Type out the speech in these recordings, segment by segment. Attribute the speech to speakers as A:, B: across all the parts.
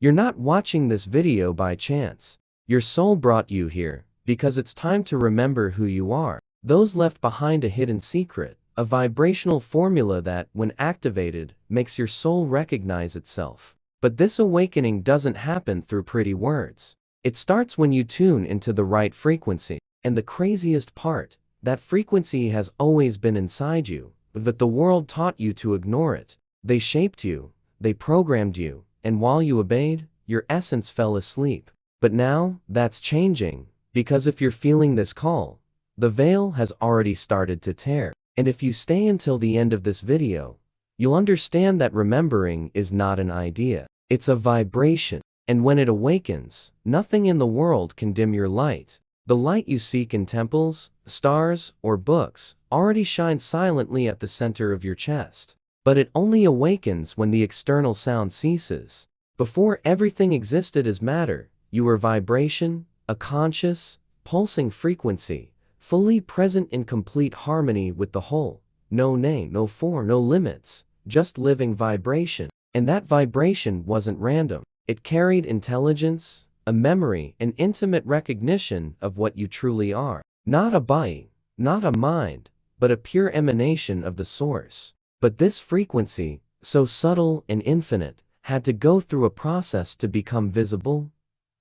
A: You're not watching this video by chance. Your soul brought you here, because it's time to remember who you are. Those left behind a hidden secret, a vibrational formula that, when activated, makes your soul recognize itself. But this awakening doesn't happen through pretty words. It starts when you tune into the right frequency. And the craziest part, that frequency has always been inside you, but the world taught you to ignore it. They shaped you, they programmed you, and while you obeyed, your essence fell asleep. But now, that's changing, because if you're feeling this call, the veil has already started to tear. And if you stay until the end of this video, you'll understand that remembering is not an idea. It's a vibration. And when it awakens, nothing in the world can dim your light. The light you seek in temples, stars, or books already shines silently at the center of your chest. But it only awakens when the external sound ceases. Before everything existed as matter, you were vibration, a conscious, pulsing frequency, fully present in complete harmony with the whole. No name, no form, no limits, just living vibration. And that vibration wasn't random. It carried intelligence, a memory, an intimate recognition of what you truly are. Not a body, not a mind, but a pure emanation of the source. But this frequency, so subtle and infinite, had to go through a process to become visible,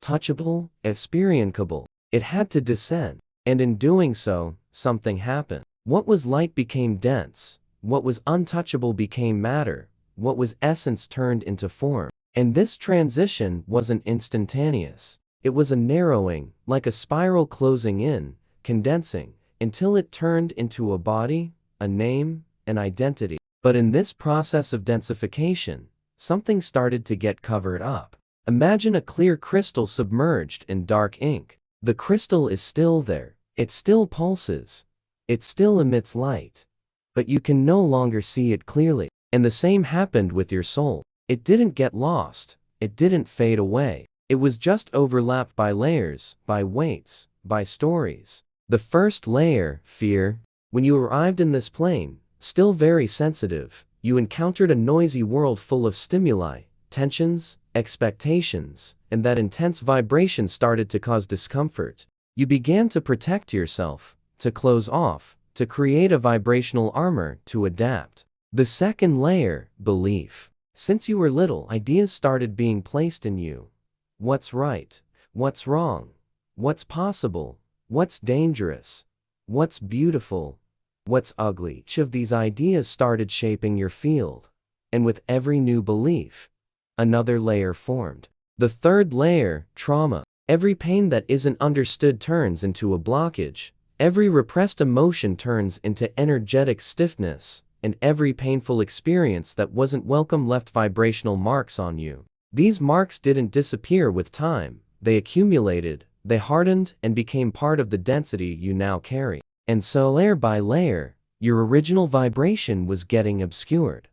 A: touchable, experienceable. It had to descend. And in doing so, something happened. What was light became dense. What was untouchable became matter. What was essence turned into form. And this transition wasn't instantaneous. It was a narrowing, like a spiral closing in, condensing, until it turned into a body, a name, an identity. But in this process of densification, something started to get covered up. Imagine a clear crystal submerged in dark ink. The crystal is still there. It still pulses. It still emits light. But you can no longer see it clearly. And the same happened with your soul. It didn't get lost. It didn't fade away. It was just overlapped by layers, by weights, by stories. The first layer, fear. When you arrived in this plane, still very sensitive, you encountered a noisy world full of stimuli, tensions, expectations, and that intense vibration started to cause discomfort. You began to protect yourself, to close off, to create a vibrational armor, to adapt. The second layer, belief. Since you were little, ideas started being placed in you. What's right? What's wrong? What's possible? What's dangerous? What's beautiful? What's ugly? Each of these ideas started shaping your field. And with every new belief, another layer formed. The third layer, trauma. Every pain that isn't understood turns into a blockage. Every repressed emotion turns into energetic stiffness. And every painful experience that wasn't welcome left vibrational marks on you. These marks didn't disappear with time. They accumulated, they hardened, and became part of the density you now carry. And so layer by layer, your original vibration was getting obscured.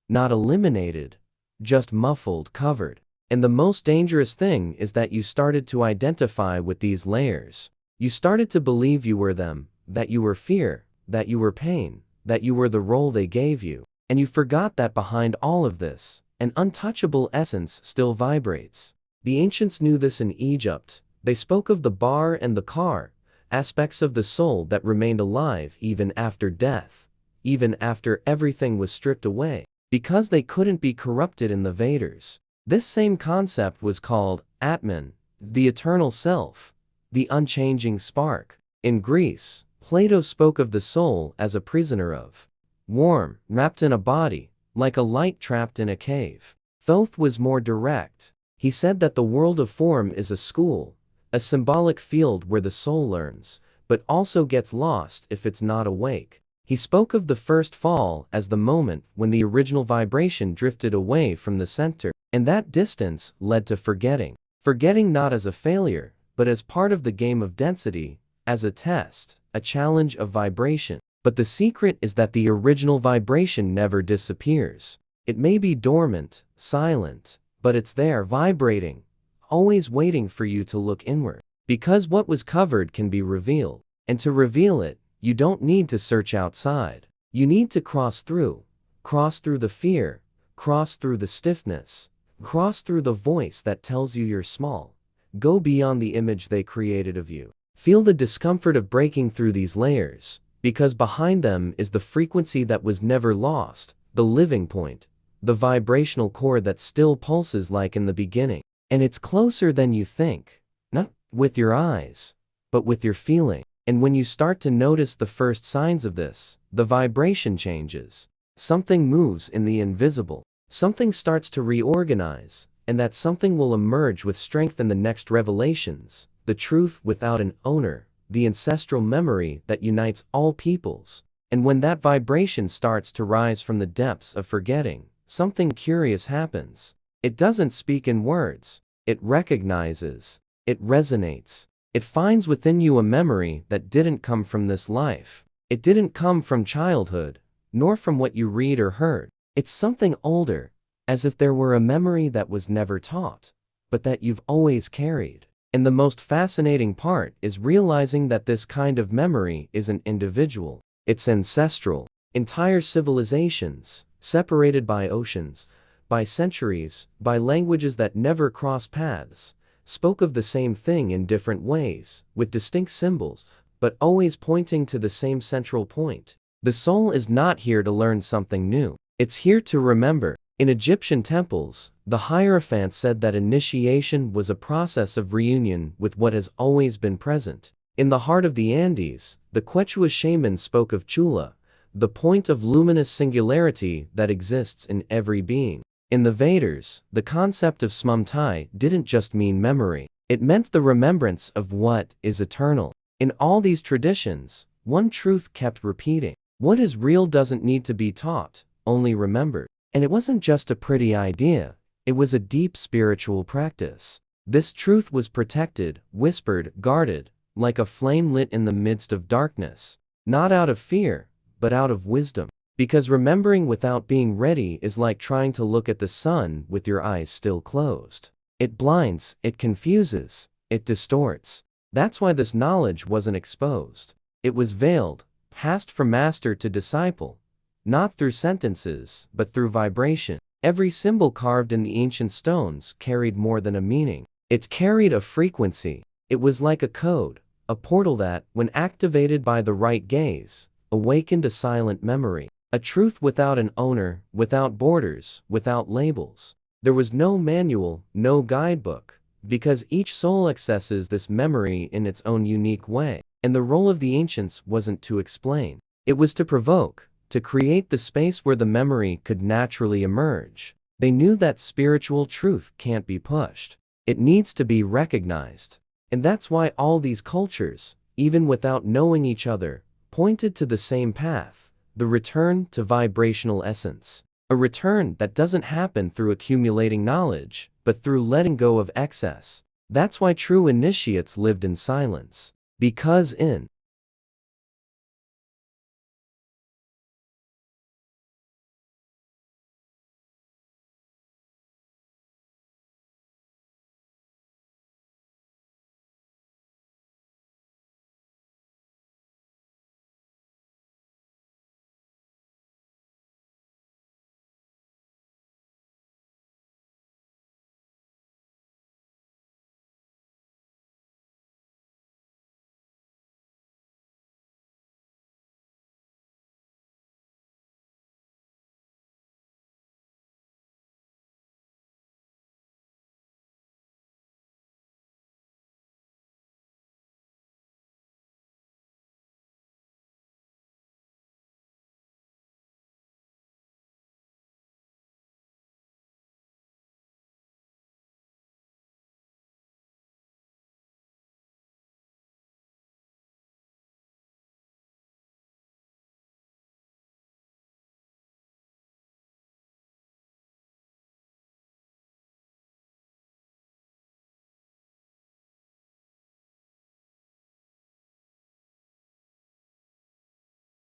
A: Not eliminated, just muffled, covered. And the most dangerous thing is that you started to identify with these layers. You started to believe you were them, that you were fear, that you were pain, that you were the role they gave you. And you forgot that behind all of this, an untouchable essence still vibrates. The ancients knew this in Egypt. They spoke of the bar and the car, aspects of the soul that remained alive even after death, even after everything was stripped away, because they couldn't be corrupted in the Vedas. This same concept was called Atman, the eternal self, the unchanging spark. In Greece, Plato spoke of the soul as a prisoner of warm, wrapped in a body, like a light trapped in a cave. Thoth was more direct. He said that the world of form is a school, a symbolic field where the soul learns, but also gets lost if it's not awake. He spoke of the first fall as the moment when the original vibration drifted away from the center, and that distance led to forgetting. Forgetting not as a failure, but as part of the game of density, as a test, a challenge of vibration. But the secret is that the original vibration never disappears. It may be dormant, silent, but it's there, vibrating, always waiting for you to look inward. Because what was covered can be revealed. And to reveal it, you don't need to search outside. You need to cross through the fear, cross through the stiffness, Cross through the voice that tells you you're small. Go beyond the image they created of you. Feel the discomfort of breaking through these layers, because behind them is the frequency that was never lost, the living point, the vibrational core that still pulses like in the beginning. And it's closer than you think, not with your eyes, but with your feeling. And when you start to notice the first signs of this, the vibration changes. Something moves in the invisible. Something starts to reorganize, and that something will emerge with strength in the next revelations, the truth without an owner, the ancestral memory that unites all peoples. And when that vibration starts to rise from the depths of forgetting, something curious happens. It doesn't speak in words. It recognizes. It resonates. It finds within you a memory that didn't come from this life. It didn't come from childhood, nor from what you read or heard. It's something older, as if there were a memory that was never taught, but that you've always carried. And the most fascinating part is realizing that this kind of memory isn't individual. It's ancestral. Entire civilizations, separated by oceans, by centuries, by languages that never cross paths, spoke of the same thing in different ways, with distinct symbols, but always pointing to the same central point. The soul is not here to learn something new. It's here to remember. In Egyptian temples, the Hierophant said that initiation was a process of reunion with what has always been present. In the heart of the Andes, the Quechua shaman spoke of Chula, the point of luminous singularity that exists in every being. In the Vedas, the concept of smamtai didn't just mean memory. It meant the remembrance of what is eternal. In all these traditions, one truth kept repeating. What is real doesn't need to be taught, only remembered. And it wasn't just a pretty idea, it was a deep spiritual practice. This truth was protected, whispered, guarded, like a flame lit in the midst of darkness. Not out of fear, but out of wisdom. Because remembering without being ready is like trying to look at the sun with your eyes still closed. It blinds, it confuses, it distorts. That's why this knowledge wasn't exposed. It was veiled, passed from master to disciple. Not through sentences, but through vibration. Every symbol carved in the ancient stones carried more than a meaning. It carried a frequency. It was like a code, a portal that, when activated by the right gaze, awakened a silent memory. A truth without an owner, without borders, without labels. There was no manual, no guidebook, because each soul accesses this memory in its own unique way. And the role of the ancients wasn't to explain. It was to provoke, to create the space where the memory could naturally emerge. They knew that spiritual truth can't be pushed. It needs to be recognized. And that's why all these cultures, even without knowing each other, pointed to the same path, the return to vibrational essence. A return that doesn't happen through accumulating knowledge, but through letting go of excess. That's why true initiates lived in silence. Because in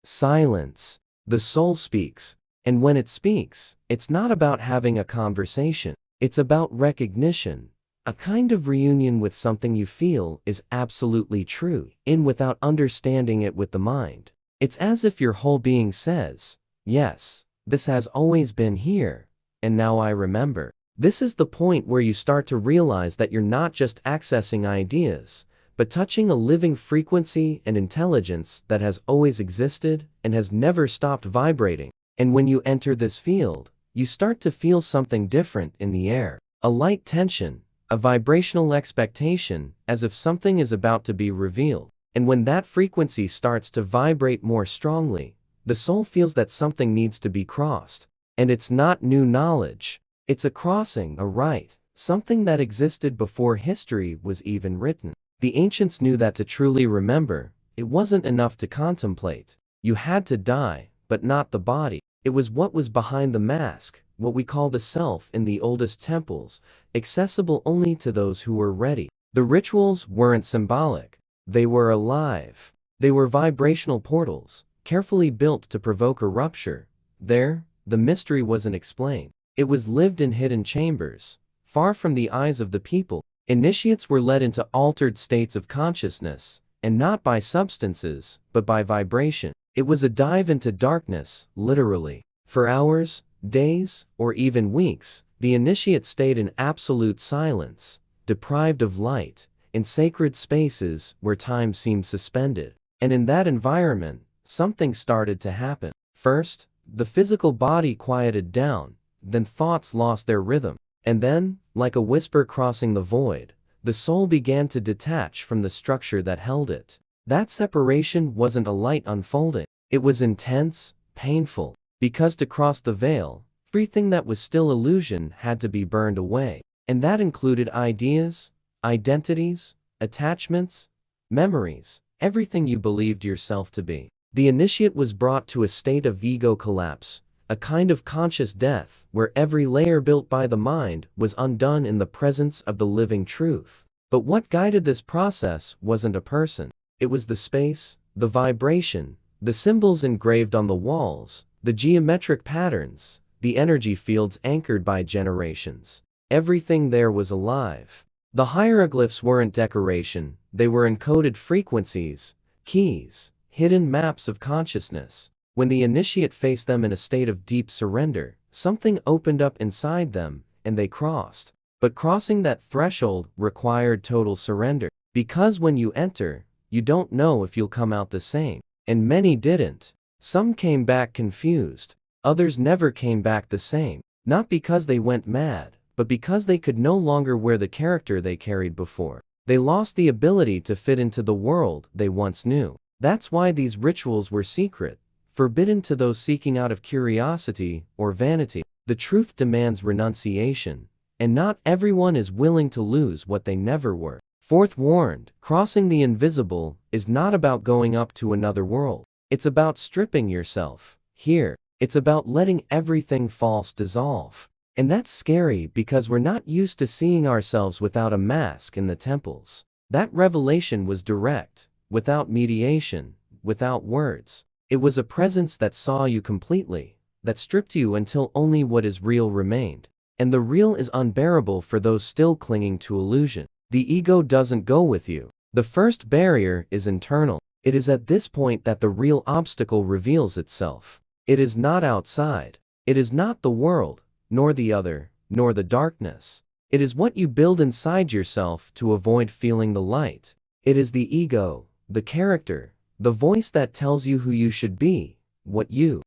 A: silence, the soul speaks. And when it speaks, it's not about having a conversation. It's about recognition. A kind of reunion with something you feel is absolutely true, in without understanding it with the mind. It's as if your whole being says, yes, this has always been here, and now I remember. This is the point where you start to realize that you're not just accessing ideas, but touching a living frequency and intelligence that has always existed and has never stopped vibrating. And when you enter this field, you start to feel something different in the air. A light tension, a vibrational expectation, as if something is about to be revealed. And when that frequency starts to vibrate more strongly, the soul feels that something needs to be crossed. And it's not new knowledge. It's a crossing, a rite, something that existed before history was even written. The ancients knew that to truly remember, it wasn't enough to contemplate. You had to die, but not the body. It was what was behind the mask, what we call the self in the oldest temples, accessible only to those who were ready. The rituals weren't symbolic. They were alive. They were vibrational portals, carefully built to provoke a rupture. There, the mystery wasn't explained. It was lived in hidden chambers, far from the eyes of the people. Initiates were led into altered states of consciousness, and not by substances, but by vibration. It was a dive into darkness, literally. For hours, days, or even weeks, the initiate stayed in absolute silence, deprived of light, in sacred spaces where time seemed suspended. And in that environment, something started to happen. First, the physical body quieted down, then thoughts lost their rhythm. And then, like a whisper crossing the void, the soul began to detach from the structure that held it. That separation wasn't a light unfolding. It was intense, painful, because to cross the veil, everything that was still illusion had to be burned away. And that included ideas, identities, attachments, memories, everything you believed yourself to be. The initiate was brought to a state of ego collapse, a kind of conscious death where every layer built by the mind was undone in the presence of the living truth. But what guided this process wasn't a person. It was the space, the vibration, the symbols engraved on the walls, the geometric patterns, the energy fields anchored by generations. Everything there was alive. The hieroglyphs weren't decoration, they were encoded frequencies, keys, hidden maps of consciousness. When the initiate faced them in a state of deep surrender, something opened up inside them, and they crossed. But crossing that threshold required total surrender. Because when you enter, you don't know if you'll come out the same. And many didn't. Some came back confused. Others never came back the same. Not because they went mad, but because they could no longer wear the character they carried before. They lost the ability to fit into the world they once knew. That's why these rituals were secret, forbidden to those seeking out of curiosity or vanity. The truth demands renunciation, and not everyone is willing to lose what they never were. Fourth warned, crossing the invisible is not about going up to another world. It's about stripping yourself. Here, it's about letting everything false dissolve. And that's scary because we're not used to seeing ourselves without a mask in the temples. That revelation was direct, without mediation, without words. It was a presence that saw you completely, that stripped you until only what is real remained. And the real is unbearable for those still clinging to illusion. The ego doesn't go with you. The first barrier is internal. It is at this point that the real obstacle reveals itself. It is not outside. It is not the world, nor the other, nor the darkness. It is what you build inside yourself to avoid feeling the light. It is the ego, the character, the voice that tells you who you should be, what you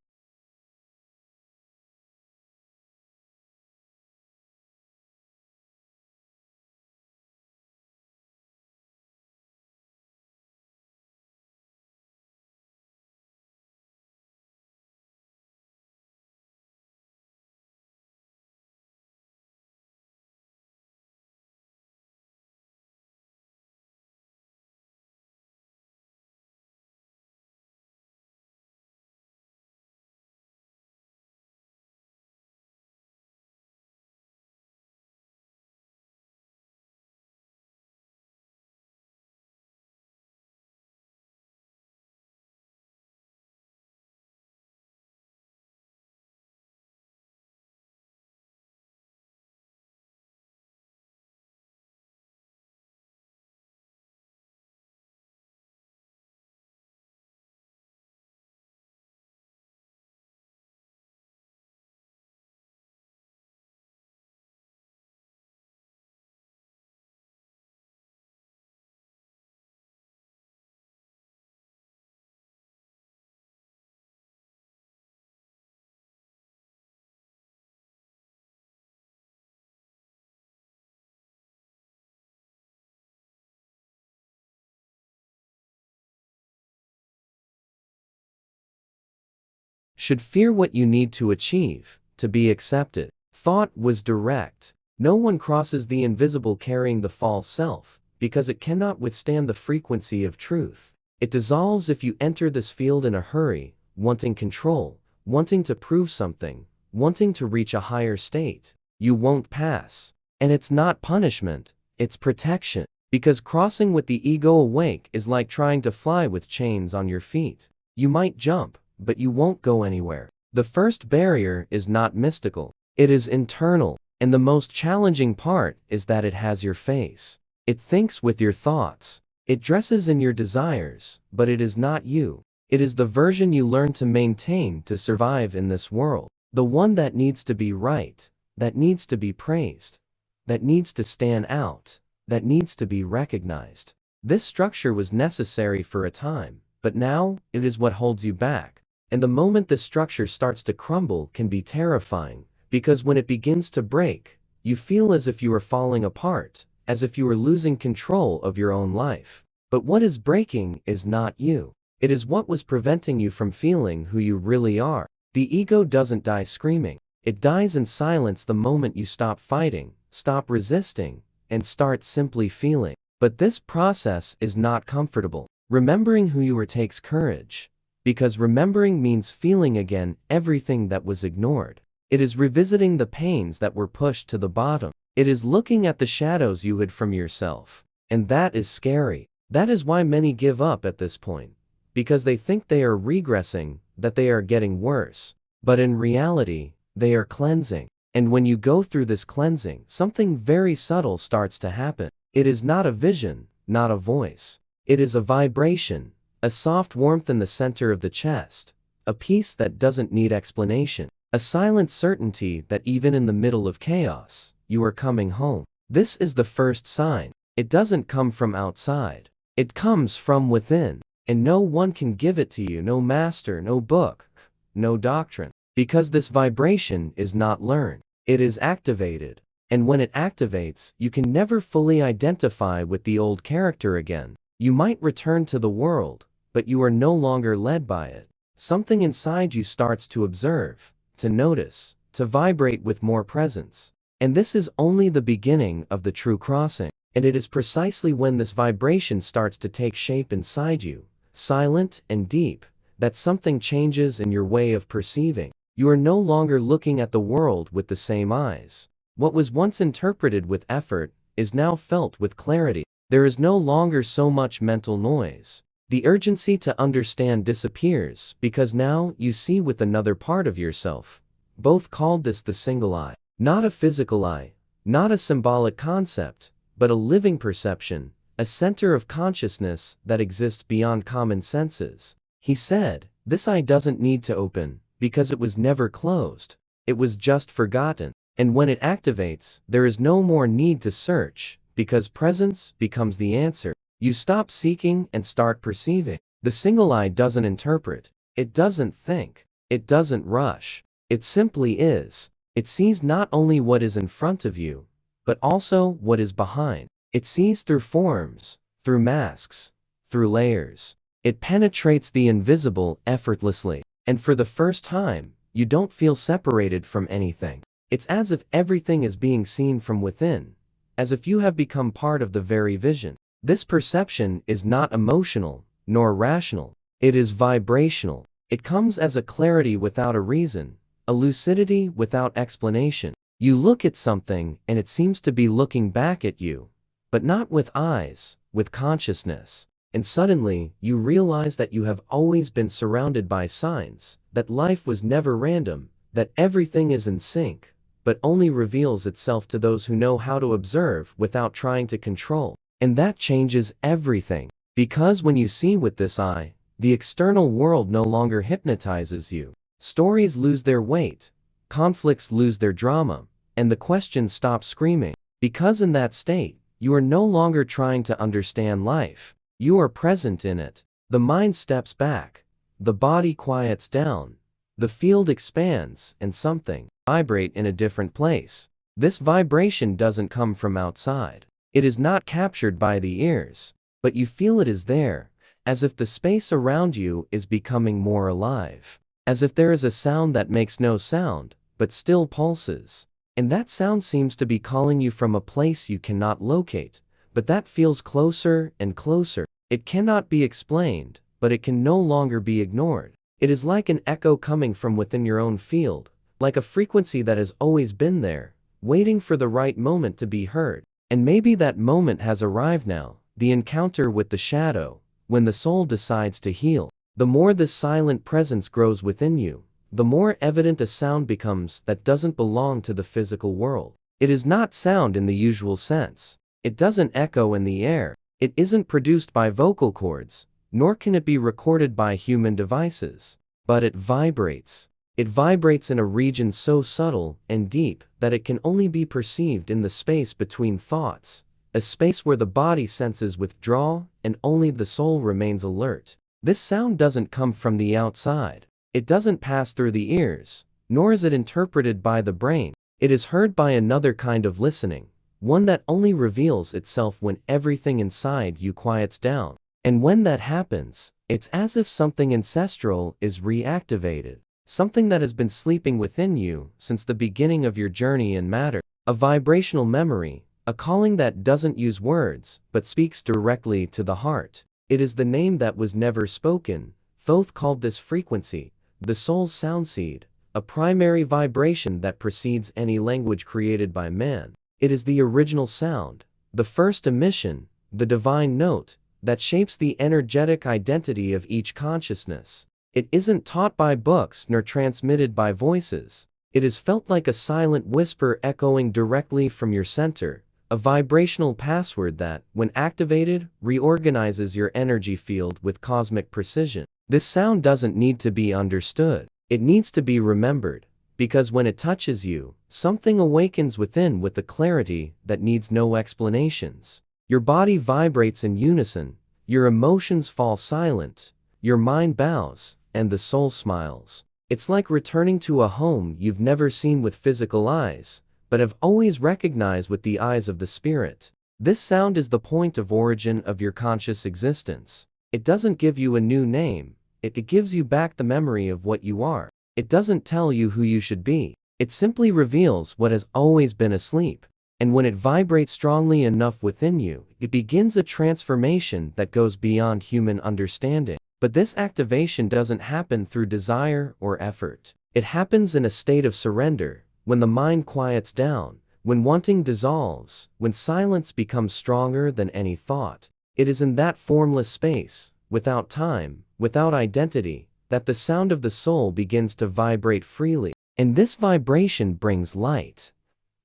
A: should fear what you need to achieve, to be accepted. Thought was direct. No one crosses the invisible carrying the false self, because it cannot withstand the frequency of truth. It dissolves if you enter this field in a hurry, wanting control, wanting to prove something, wanting to reach a higher state. You won't pass. And it's not punishment, it's protection. Because crossing with the ego awake is like trying to fly with chains on your feet. You might jump, but you won't go anywhere. The first barrier is not mystical. It is internal. And the most challenging part is that it has your face. It thinks with your thoughts. It dresses in your desires, but it is not you. It is the version you learn to maintain to survive in this world. The one that needs to be right, that needs to be praised, that needs to stand out, that needs to be recognized. This structure was necessary for a time, but now it is what holds you back. And the moment this structure starts to crumble can be terrifying, because when it begins to break, you feel as if you are falling apart, as if you are losing control of your own life. But what is breaking is not you. It is what was preventing you from feeling who you really are. The ego doesn't die screaming. It dies in silence the moment you stop fighting, stop resisting, and start simply feeling. But this process is not comfortable. Remembering who you are takes courage, because remembering means feeling again everything that was ignored. It is revisiting the pains that were pushed to the bottom. It is looking at the shadows you hid from yourself. And that is scary. That is why many give up at this point, because they think they are regressing, that they are getting worse. But in reality, they are cleansing. And when you go through this cleansing, something very subtle starts to happen. It is not a vision, not a voice. It is a vibration, a soft warmth in the center of the chest, a peace that doesn't need explanation, a silent certainty that even in the middle of chaos, you are coming home. This is the first sign. It doesn't come from outside. It comes from within. And no one can give it to you, no master, no book, no doctrine. Because this vibration is not learned. It is activated. And when it activates, you can never fully identify with the old character again. You might return to the world, but you are no longer led by it. Something inside you starts to observe, to notice, to vibrate with more presence. And this is only the beginning of the true crossing. And it is precisely when this vibration starts to take shape inside you, silent and deep, that something changes in your way of perceiving. You are no longer looking at the world with the same eyes. What was once interpreted with effort is now felt with clarity. There is no longer so much mental noise. The urgency to understand disappears because now you see with another part of yourself. Both called this the single eye. Not a physical eye, not a symbolic concept, but a living perception, a center of consciousness that exists beyond common senses. He said, "This eye doesn't need to open, because it was never closed. It was just forgotten. And when it activates, there is no more need to search, because presence becomes the answer. You stop seeking and start perceiving." The single eye doesn't interpret. It doesn't think. It doesn't rush. It simply is. It sees not only what is in front of you, but also what is behind. It sees through forms, through masks, through layers. It penetrates the invisible effortlessly. And for the first time, you don't feel separated from anything. It's as if everything is being seen from within, as if you have become part of the very vision. This perception is not emotional, nor rational. It is vibrational. It comes as a clarity without a reason, a lucidity without explanation. You look at something and it seems to be looking back at you, but not with eyes, with consciousness. And suddenly, you realize that you have always been surrounded by signs, that life was never random, that everything is in sync, but only reveals itself to those who know how to observe without trying to control. And that changes everything. Because when you see with this eye, the external world no longer hypnotizes you. Stories lose their weight, conflicts lose their drama, and the questions stop screaming. Because in that state, you are no longer trying to understand life. You are present in it. The mind steps back. The body quiets down. The field expands and something vibrates in a different place. This vibration doesn't come from outside. It is not captured by the ears, but you feel it is there, as if the space around you is becoming more alive. as if there is a sound that makes no sound, but still pulses. And that sound seems to be calling you from a place you cannot locate, but that feels closer and closer. It cannot be explained, but it can no longer be ignored. It is like an echo coming from within your own field, like a frequency that has always been there, waiting for the right moment to be heard. And maybe that moment has arrived now, the encounter with the shadow, when the soul decides to heal. The more this silent presence grows within you, the more evident a sound becomes that doesn't belong to the physical world. It is not sound in the usual sense. It doesn't echo in the air. It isn't produced by vocal cords, nor can it be recorded by human devices. But it vibrates. It vibrates in a region so subtle and deep that it can only be perceived in the space between thoughts, a space where the body senses withdrawal and only the soul remains alert. This sound doesn't come from the outside. It doesn't pass through the ears, nor is it interpreted by the brain. It is heard by another kind of listening, one that only reveals itself when everything inside you quiets down. And when that happens, it's as if something ancestral is reactivated, something that has been sleeping within you since the beginning of your journey in matter. A vibrational memory, a calling that doesn't use words, but speaks directly to the heart. It is the name that was never spoken. Thoth called this frequency the soul's sound seed, a primary vibration that precedes any language created by man. It is the original sound, the first emission, the divine note, that shapes the energetic identity of each consciousness. It isn't taught by books nor transmitted by voices. It is felt like a silent whisper echoing directly from your center, a vibrational password that, when activated, reorganizes your energy field with cosmic precision. This sound doesn't need to be understood. It needs to be remembered, because when it touches you, something awakens within with a clarity that needs no explanations. Your body vibrates in unison, your emotions fall silent, your mind bows, and the soul smiles. It's like returning to a home you've never seen with physical eyes, but have always recognized with the eyes of the spirit. This sound is the point of origin of your conscious existence. It doesn't give you a new name. It gives you back the memory of what you are. It doesn't tell you who you should be. It simply reveals what has always been asleep. And when it vibrates strongly enough within you, it begins a transformation that goes beyond human understanding. But this activation doesn't happen through desire or effort. It happens in a state of surrender, when the mind quiets down, when wanting dissolves, when silence becomes stronger than any thought. It is in that formless space, without time, without identity, that the sound of the soul begins to vibrate freely. And this vibration brings light.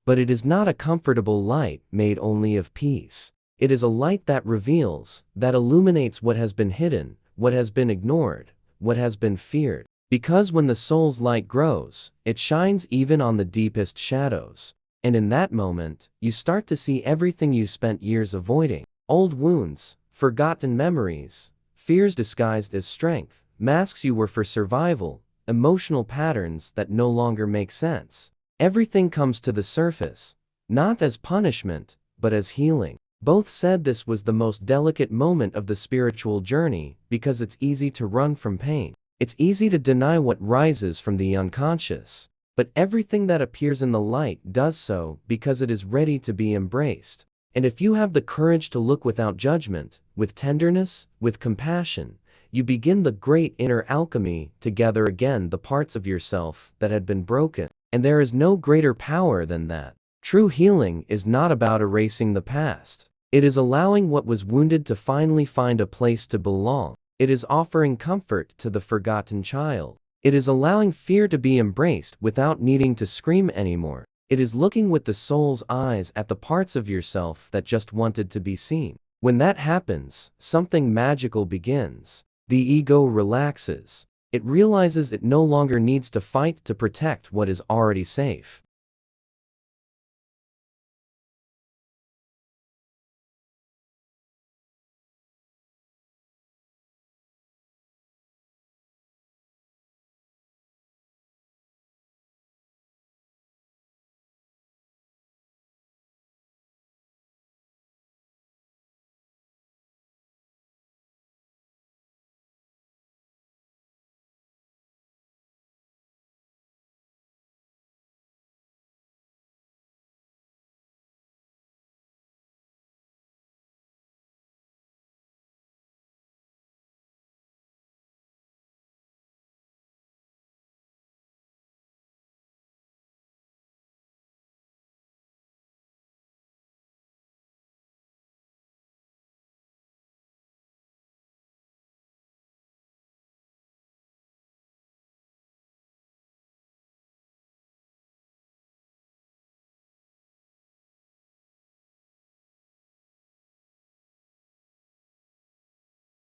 A: But it is not a comfortable light made only of peace. It is a light that reveals, that illuminates what has been hidden, what has been ignored, what has been feared. Because when the soul's light grows, it shines even on the deepest shadows. And in that moment, you start to see everything you spent years avoiding. Old wounds, forgotten memories, fears disguised as strength, masks you were for survival, emotional patterns that no longer make sense. Everything comes to the surface, not as punishment, but as healing. Both said this was the most delicate moment of the spiritual journey because it's easy to run from pain. It's easy to deny what rises from the unconscious. But everything that appears in the light does so because it is ready to be embraced. And if you have the courage to look without judgment, with tenderness, with compassion, you begin the great inner alchemy to gather again the parts of yourself that had been broken. And there is no greater power than that. True healing is not about erasing the past. It is allowing what was wounded to finally find a place to belong. It is offering comfort to the forgotten child. It is allowing fear to be embraced without needing to scream anymore. It is looking with the soul's eyes at the parts of yourself that just wanted to be seen. When that happens, something magical begins. The ego relaxes. It realizes it no longer needs to fight to protect what is already safe.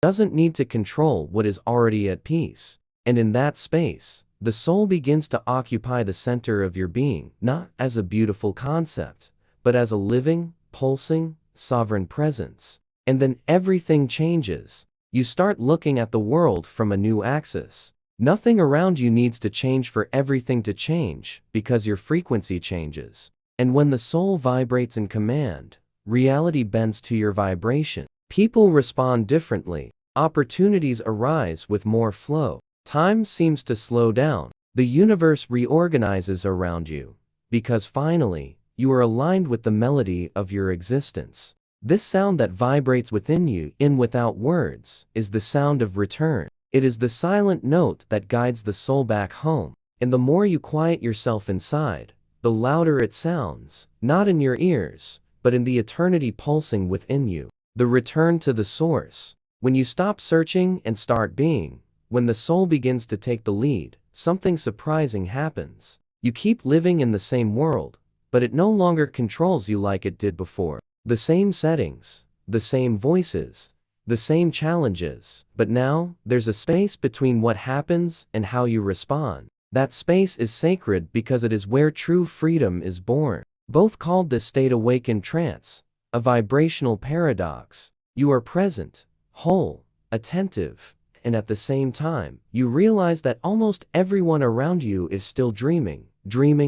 A: doesn't need to control what is already at peace. And in that space, the soul begins to occupy the center of your being, not as a beautiful concept, but as a living, pulsing, sovereign presence. And then everything changes. You start looking at the world from a new axis. Nothing around you needs to change for everything to change, because your frequency changes. And when the soul vibrates in command, reality bends to your vibration. People respond differently. Opportunities arise with more flow. Time seems to slow down. The universe reorganizes around you, because finally, you are aligned with the melody of your existence. This sound that vibrates within you, in without words, is the sound of return. It is the silent note that guides the soul back home. And the more you quiet yourself inside, the louder it sounds, not in your ears, but in the eternity pulsing within you. The return to the source. When you stop searching and start being, when the soul begins to take the lead, something surprising happens. You keep living in the same world, but it no longer controls you like it did before. The same settings, the same voices, the same challenges, but now, there's a space between what happens and how you respond. That space is sacred because it is where true freedom is born. Both called this state awakened trance, a vibrational paradox. You are present, whole, attentive, and at the same time, you realize that almost everyone around you is still dreaming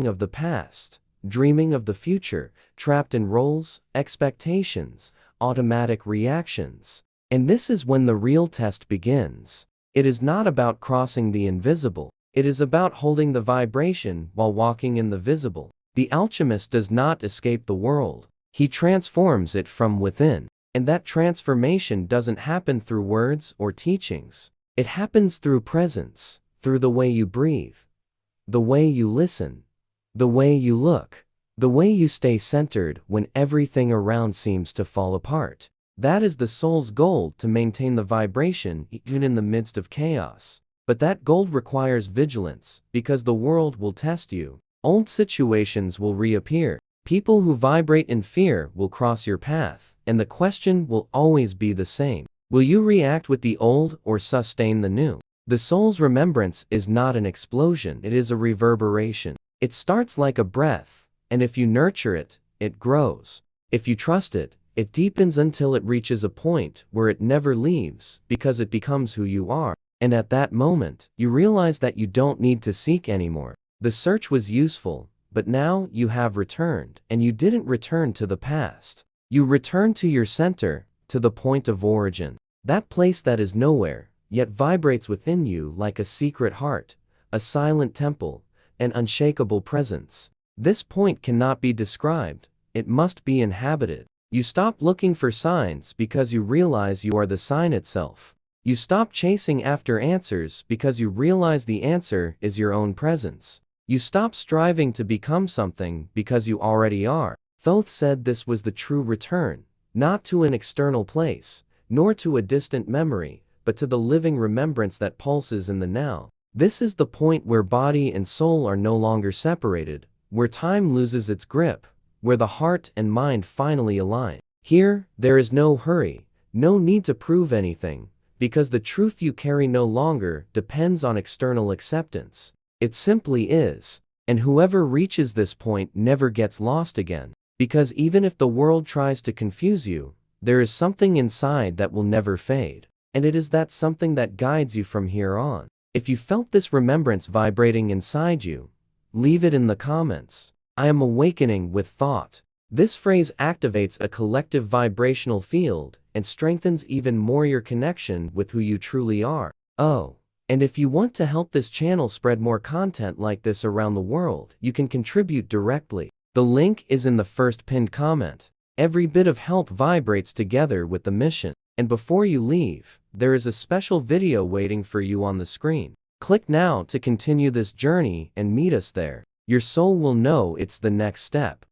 A: of the past, dreaming of the future, trapped in roles, expectations, automatic reactions. And this is when the real test begins. It is not about crossing the invisible. It is about holding the vibration while walking in the visible. The alchemist does not escape the world. He transforms it from within. And that transformation doesn't happen through words or teachings. It happens through presence, through the way you breathe, the way you listen, the way you look, the way you stay centered when everything around seems to fall apart. That is the soul's goal, to maintain the vibration even in the midst of chaos. But that goal requires vigilance, because the world will test you. Old situations will reappear. People who vibrate in fear will cross your path, and the question will always be the same. Will you react with the old or sustain the new? The soul's remembrance is not an explosion, it is a reverberation. It starts like a breath, and if you nurture it, it grows. If you trust it, it deepens until it reaches a point where it never leaves, because it becomes who you are. And at that moment, you realize that you don't need to seek anymore. The search was useful, but now you have returned, and you didn't return to the past. You returned to your center, to the point of origin. That place that is nowhere, yet vibrates within you like a secret heart, a silent temple, an unshakable presence. This point cannot be described, it must be inhabited. You stop looking for signs because you realize you are the sign itself. You stop chasing after answers because you realize the answer is your own presence. You stop striving to become something because you already are. Thoth said this was the true return, not to an external place, nor to a distant memory, but to the living remembrance that pulses in the now. This is the point where body and soul are no longer separated, where time loses its grip, where the heart and mind finally align. Here, there is no hurry, no need to prove anything, because the truth you carry no longer depends on external acceptance. It simply is. And whoever reaches this point never gets lost again, because even if the world tries to confuse you, there is something inside that will never fade. And it is that something that guides you from here on. If you felt this remembrance vibrating inside you, leave it in the comments. I am awakening with Thoth. This phrase activates a collective vibrational field and strengthens even more your connection with who you truly are. Oh, and if you want to help this channel spread more content like this around the world, you can contribute directly. The link is in the first pinned comment. Every bit of help vibrates together with the mission. And before you leave, there is a special video waiting for you on the screen. Click now to continue this journey and meet us there. Your soul will know it's the next step.